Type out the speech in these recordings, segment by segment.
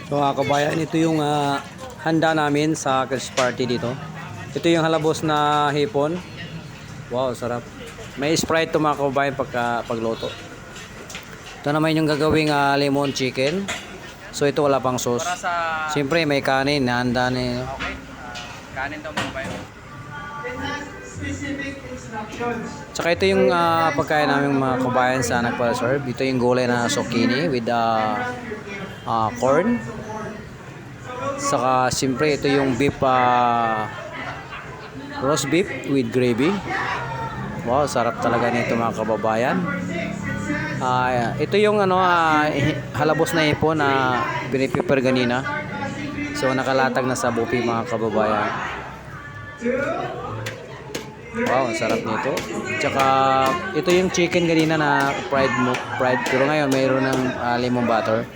So mga kabayan, ito yung handa namin sa Christmas party dito. Ito yung halabos na hipon. Wow, sarap. May Sprite to mga kabayan pagluto. Ito naman yung gagawing lemon chicken. So ito wala pang sauce. Siyempre may kanin na handa na. Okay. Kanin daw mga kabayan. Tsaka ito yung pagkain namin mga kabayan sa nagpa-serve. Ito yung gulay na zucchini with corn. Saka siyempre ito yung beef roast beef with gravy. Wow, sarap talaga nito mga kababayan. Ito yung halabos na hipon na biniprepare ganina. So nakalatag na sa buffet mga kababayan. Wow, ang sarap nito. Tsaka ito yung chicken ganina na fried pero ngayon mayroon ng lemon butter.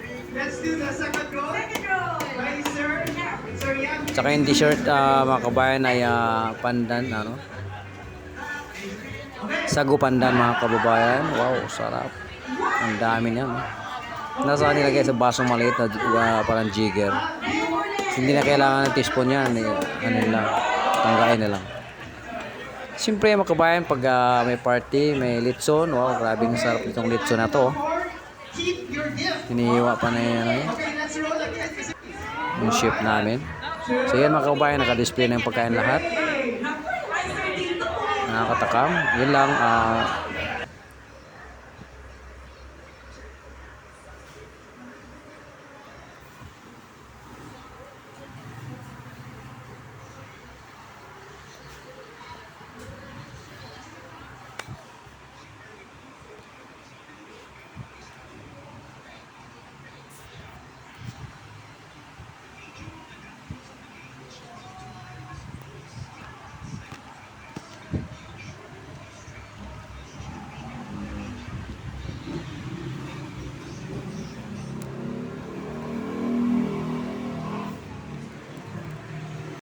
Tsaka yung dessert mga kabayan ay pandan sagu pandan mga kababayan. Wow, sarap. Ang dami niyan. Nasa nilagay sa basong maliit na parang jigger. Hindi na kailangan ng teaspoon yan. Ano lang, tanggain na lang. Siyempre mga kabayan, pag may party, may litson. Wow, grabing sarap itong litson na to. Hinihiwa pa na yung chef namin. So yan mga kabayan, naka-display na yung pagkain lahat. Nakakatakam. Yun lang.